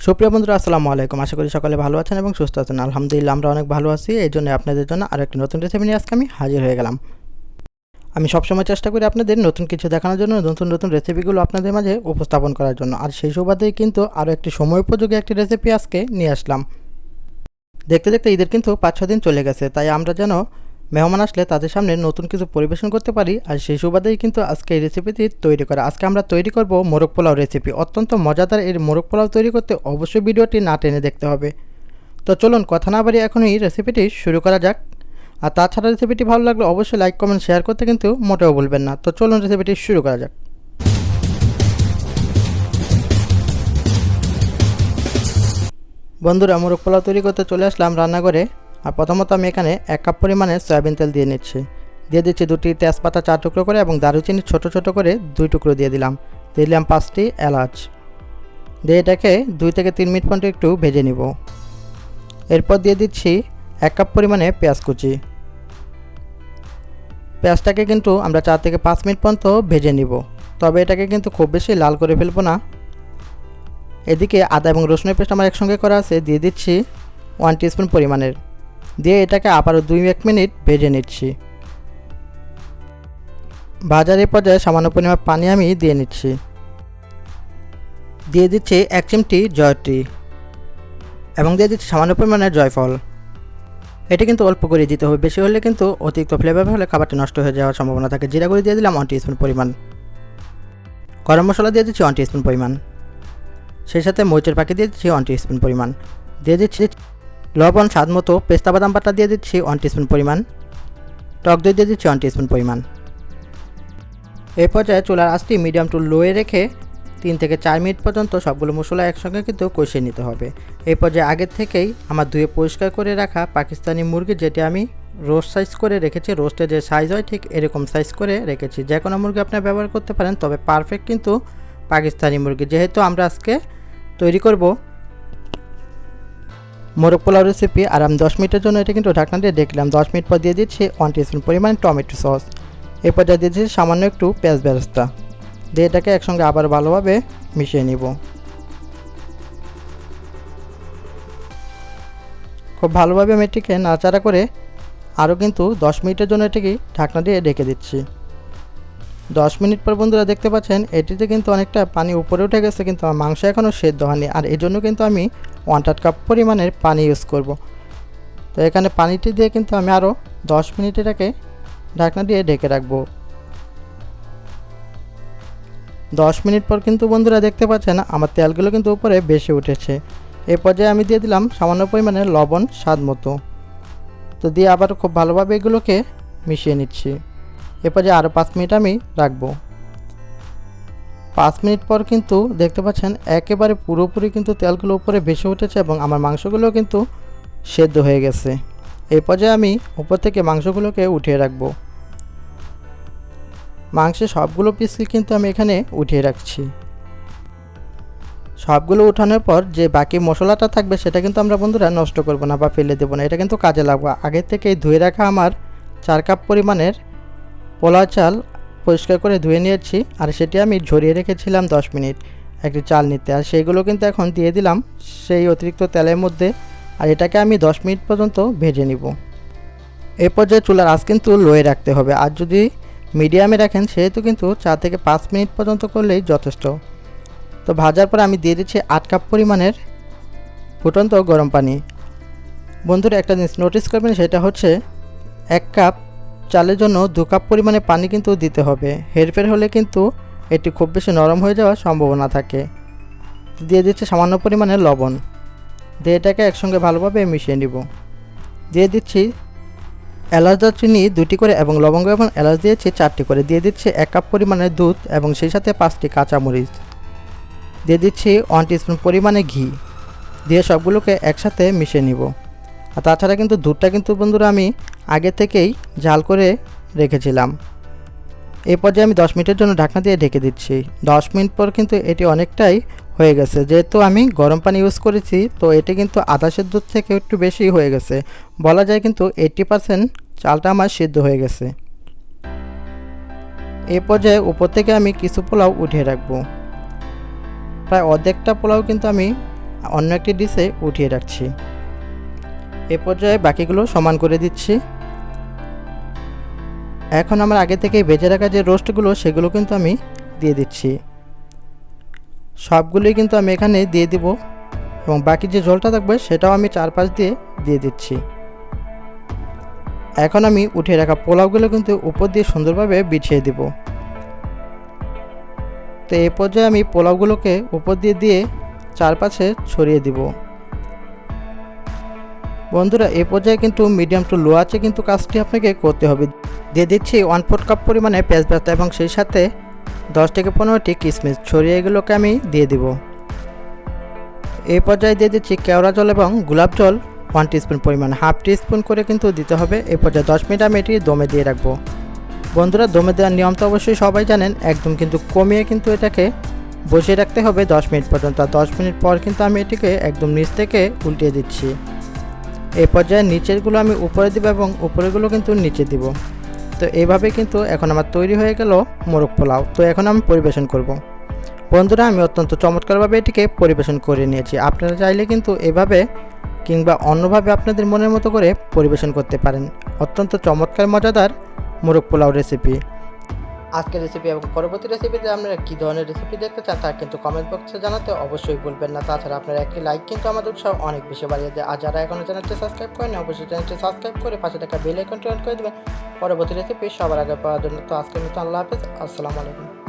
সুপ্রিয় বন্ধুরা, আসসালামু আলাইকুম। আশা করি সকালে ভালো আছেন এবং সুস্থ আছেন। আলহামদুলিল্লাহ, আমরা অনেক ভালো আছি। এই জন্য আপনাদের জন্য আরও একটি নতুন রেসিপি নিয়ে আজকে আমি হাজির হয়ে গেলাম। আমি সবসময় চেষ্টা করি আপনাদের নতুন কিছু দেখানোর জন্য, নতুন নতুন রেসিপিগুলো আপনাদের মাঝে উপস্থাপন করার জন্য। আর সেই সুবাদেই কিন্তু আরও একটি সময় উপযোগী একটি রেসিপি আজকে নিয়ে আসলাম। দেখতে দেখতে ঈদের কিন্তু 5-6 দিন চলে গেছে, তাই আমরা যেন মেহমান আসলে তাদের সামনে নতুন কিছু পরিবেশন করতে পারি। আর সেই সুবাদেই কিন্তু আজকে এই রেসিপিটি তৈরি করা। আজকে আমরা তৈরি করব মোরগ পোলাও রেসিপি। অত্যন্ত মজাদার এই মোরগ পোলাও তৈরি করতে অবশ্যই ভিডিওটি না টেনে দেখতে হবে। তো চলুন কথা না বাড়িয়ে এখন এই রেসিপিটি শুরু করা যাক। আর তাছাড়া রেসিপিটি ভালো লাগলে অবশ্যই লাইক কমেন্ট শেয়ার করতে কিন্তু মোটেও ভুলবেন না। তো চলুন রেসিপিটি শুরু করা যাক। বন্ধুরা, মোরগ পোলাও তৈরি করতে চলে আসলাম রান্নাঘরে। আর প্রথমত আমি এখানে 1 কাপ পরিমাণে সয়াবিন তেল দিয়ে নিচ্ছি। দিয়ে দিচ্ছি 2টি তেজপাতা 4 টুকরো করে এবং দারুচিনি ছোট ছোট করে 2 টুকরো দিয়ে দিলাম। দিয়ে দিলাম 5টি এলাচ। দিয়ে এটাকে 2 থেকে 3 মিনিট পর্যন্ত একটু ভেজে নিব। এরপর দিয়ে দিচ্ছি 1 কাপ পরিমাণে পেঁয়াজ কুচি। পেঁয়াজটাকে কিন্তু আমরা 4 থেকে 5 মিনিট পর্যন্ত ভেজে নিব, তবে এটাকে কিন্তু খুব বেশি লাল করে ফেলবো না। এদিকে আদা এবং রসুনের পেস্ট আমার একসঙ্গে করা আছে, দিয়ে দিচ্ছি 1 টিস্পুন পরিমাণের। দিয়ে এটাকে আবারও 2-1 মিনিট ভেজে নিচ্ছি। ভাজার এই পর্যায়ে সামান্য পরিমাণ পানি আমি দিয়ে নিচ্ছি। দিয়ে দিচ্ছি 1 চিমটি জয়ত্রী এবং দিয়ে দিচ্ছি সামান্য পরিমাণের জয়ফল। এটা কিন্তু অল্প করে দিতে হবে, বেশি হলে কিন্তু অতিরিক্ত ফ্লেভার হলে খাবারটি নষ্ট হয়ে যাওয়ার সম্ভাবনা থাকে। জিরা গুঁড়ি দিয়ে দিলাম 1 টিস্পুন পরিমাণ। গরম মশলা দিয়ে দিচ্ছি 1 টিস্পুন পরিমাণ। সেই সাথে মরিচের পাখি দিয়ে দিচ্ছি 1 টিস্পুন পরিমাণ। দিয়ে দিচ্ছি লবণ স্বাদ মতো। পেস্তা বাদাম বাটা দিয়ে দিচ্ছি 1 টিস্পুন পরিমাণ। টক দই দিয়ে দিচ্ছি 1 টিস্পুন পরিমাণ। এই পর্যায়ে চুলার আঁচটি মিডিয়াম টু লোয়ে রেখে 3 থেকে 4 মিনিট পর্যন্ত সবগুলো মশলা একসঙ্গে কিন্তু কষিয়ে নিতে হবে। এই পর্যায়ে আগের থেকেই আমার ধুয়ে পরিষ্কার করে রাখা পাকিস্তানি মুরগি, যেটি আমি রোস্ট সাইজ করে রেখেছি, রোস্টের যে সাইজ হয় ঠিক এরকম সাইজ করে রেখেছি। যে কোনো মুরগি আপনি ব্যবহার করতে পারেন, তবে পারফেক্ট কিন্তু পাকিস্তানি মুরগি। যেহেতু আমরা আজকে তৈরি করব মোরগ পোলাও রেসিপি, আর আমি 10 মিনিটের জন্য এটা কিন্তু ঢাকনা দিয়ে দেখলাম। 10 মিনিট পর দিয়ে দিচ্ছি 1 টিস্পুন পরিমাণ টমেটো সস। এই পর্যায়ে দিয়ে দিচ্ছি সামান্য একটু পেঁয়াজ বেরেস্তা। দিয়ে এটাকে একসঙ্গে আবার ভালোভাবে মিশিয়ে নিব। খুব ভালোভাবে আমি এটিকে নাড়াচাড়া করে আরও কিন্তু 10 মিনিটের জন্য এটিকে ঢাকনা দিয়ে ঢেকে দিচ্ছি। 10 মিনিট পর বন্ধুরা দেখতে পাচ্ছেন এটিতে কিন্তু অনেকটা পানি উপরে উঠে গেছে, কিন্তু আমার মাংস এখনও সেদ্ধ হয়নি। আর এই জন্য কিন্তু আমি 1/4 কাপ পরিমাণের পানি ইউজ করব। তো এখানে পানিটি দিয়ে কিন্তু আমি আরও 10 মিনিট এটাকে ঢাকনা দিয়ে ঢেকে রাখবো। 10 মিনিট পর কিন্তু বন্ধুরা দেখতে পাচ্ছেন আমার তেলগুলো কিন্তু উপরে বেশি উঠেছে। এই পর্যায়ে আমি দিয়ে দিলাম সামান্য পরিমাণে লবণ স্বাদ মতো। তো দিয়ে আবার খুব ভালোভাবে এগুলোকে মিশিয়ে নিচ্ছি। এ পর্যায়ে আরও 5 মিনিট আমি রাখবো। 5 মিনিট পর কিন্তু দেখতে পাচ্ছেন একেবারে পুরোপুরি কিন্তু তেলগুলো উপরে ভেসে উঠেছে এবং আমার মাংসগুলো কিন্তু সেদ্ধ হয়ে গেছে। এই পর্যায়ে আমি উপর থেকে মাংসগুলোকে উঠিয়ে রাখবো। মাংসের সবগুলো পিসকে কিন্তু আমি এখানে উঠিয়ে রাখছি। সবগুলো উঠানোর পর যে বাকি মশলাটা থাকবে সেটা কিন্তু আমরা বন্ধুরা নষ্ট করব না বা ফেলে দেবো না, এটা কিন্তু কাজে লাগবে। আগে থেকেই ধুয়ে রাখা আমার 4 কাপ পরিমাণের পোলাও চাল পরিষ্কার করে ধুয়ে নিয়েছি, আর সেটি আমি ঝরিয়ে রেখেছিলাম 10 মিনিট একটি চাল নিতে। আর সেইগুলো কিন্তু এখন দিয়ে দিলাম সেই অতিরিক্ত তেলের মধ্যে, আর এটাকে আমি 10 মিনিট পর্যন্ত ভেজে নিব। এই পর্যায়ে চুলার আঁচ কিন্তু লোয়ে রাখতে হবে, আর যদি মিডিয়ামে রাখেন সেহেতু কিন্তু 4 থেকে 5 মিনিট পর্যন্ত করলেই যথেষ্ট। তো ভাজার পর আমি দিয়ে দিচ্ছি 8 কাপ পরিমাণের ফুটন্ত গরম পানি। বন্ধুরা, একটা জিনিস নোটিস করবেন, সেটা হচ্ছে 1 কাপ চালের জন্য 2 কাপ পরিমাণে পানি কিন্তু দিতে হবে। হেরফের হলে কিন্তু এটি খুব বেশি নরম হয়ে যাওয়ার সম্ভাবনা থাকে। দিয়ে দিচ্ছি সামান্য পরিমাণে লবণ। দিয়ে এটাকে একসঙ্গে ভালোভাবে মিশিয়ে নিব। দিয়ে দিচ্ছি এলাচ দারচিনি 2টি করে এবং লবঙ্গ এবং এলাচ দিয়েছি 4টি করে। দিয়ে দিচ্ছি 1 কাপ পরিমাণের দুধ এবং সেই সাথে 5টি কাঁচামরিচ। দিয়ে দিচ্ছি 1 টিস্পুন পরিমাণে ঘি। দিয়ে সবগুলোকে একসাথে মিশিয়ে নিব। আর তাছাড়া কিন্তু দুধটা কিন্তু বন্ধুরা আমি আগে থেকেই জাল করে রেখেছিলাম। এই পর্যায়ে আমি 10 মিনিটের জন্য ঢাকনা দিয়ে ঢেকে দিচ্ছি। 10 মিনিট পর কিন্তু এটি অনেকটাই হয়ে গেছে। যেহেতু আমি গরম পানি ইউজ করেছি, তো এটি কিন্তু আধা সেদ্ধ থেকে একটু বেশি হয়ে গেছে। বলা যায় কিন্তু 80% চালটা আমার সিদ্ধ হয়ে গেছে। এই পর্যায়ে উপর থেকে আমি কিছু পোলাও উঠিয়ে রাখবো। প্রায় অর্ধেকটা পোলাও কিন্তু আমি অন্য একটি ডিশে উঠিয়ে রাখছি। এ পর্যায়ে বাকিগুলো সমান করে দিচ্ছি। এখন আমার আগে থেকে ভেজে রাখা যে রোস্টগুলো সেগুলো কিন্তু আমি দিয়ে দিচ্ছি। সবগুলোই কিন্তু আমি এখানে দিয়ে দিব এবং বাকি যে ঝোলটা থাকবে সেটাও আমি চারপাশ দিয়ে দিচ্ছি। এখন আমি উঠিয়ে রাখা পোলাওগুলো কিন্তু উপর দিয়ে সুন্দরভাবে বিছিয়ে দিব। তো এই পর্যায়ে আমি পোলাওগুলোকে উপর দিয়ে চারপাশে ছড়িয়ে দিব। বন্ধুরা এই পর্যায়ে কিন্তু মিডিয়াম টু লো আঁচে কিন্তু কাজটি আপনাকে করতে হবে। দিয়ে দিচ্ছি 1/4 কাপ পরিমাণে পেঁয়াজ বাটা এবং সেই সাথে 10 থেকে 15টি কিশমিশ ছড়িয়ে এগুলোকে আমি দিয়ে দিব। এই পর্যায়ে দিয়ে দিচ্ছি কেওড়া জল এবং গোলাপ জল 1 টিস্পুন পরিমাণ, হাফ টিস্পুন করে কিন্তু দিতে হবে। এই পর্যায়ে 10 মিনিট আমি এটি দমে দিয়ে রাখবো। বন্ধুরা দমে দেওয়ার নিয়ম তো অবশ্যই সবাই জানেন, একদম কিন্তু কমিয়ে কিন্তু এটাকে বসিয়ে রাখতে হবে 10 মিনিট পর্যন্ত। আর 10 মিনিট পর কিন্তু আমি এটিকে একদম নিচ থেকে উল্টিয়ে দিচ্ছি। এই পর্যায়ে নিচেরগুলো আমি উপরে দিব এবং উপরেগুলো কিন্তু নিচে দিব। তো এইভাবে কিন্তু এখন আমার তৈরি হয়ে গেল মোরগ পোলাও। তো এখন আমি পরিবেশন করব। বন্ধুরা আমি অত্যন্ত চমৎকারভাবে এটিকে পরিবেশন করে নিয়েছি। আপনারা চাইলে কিন্তু এভাবে কিংবা অন্যভাবে আপনাদের মনের মতো করে পরিবেশন করতে পারেন। অত্যন্ত চমৎকার মজাদার মোরগ পোলাও রেসিপি। আজকের রেসিপি এবং পরবর্তী রেসিপিতে আপনারা কী ধরনের রেসিপি দেখতে চান তা কিন্তু কমেন্ট বক্সে জানাতে অবশ্যই ভুলবেন না। তাছাড়া আপনারা একটি লাইক কিন্তু আমাদের উৎসাহ অনেক বেশি বাড়িয়ে দেয়। আর যারা এখনও চ্যানেলটি সাবস্ক্রাইব করেন অবশ্যই চ্যানেলটি সাবস্ক্রাইব করে পাশে থাকা বেল আইকনটি অন করে দেবেন পরবর্তী রেসিপি সবার আগে পাওয়ার জন্য। তো আজকের মতো আল্লাহ হাফেজ, আসসালামু আলাইকুম।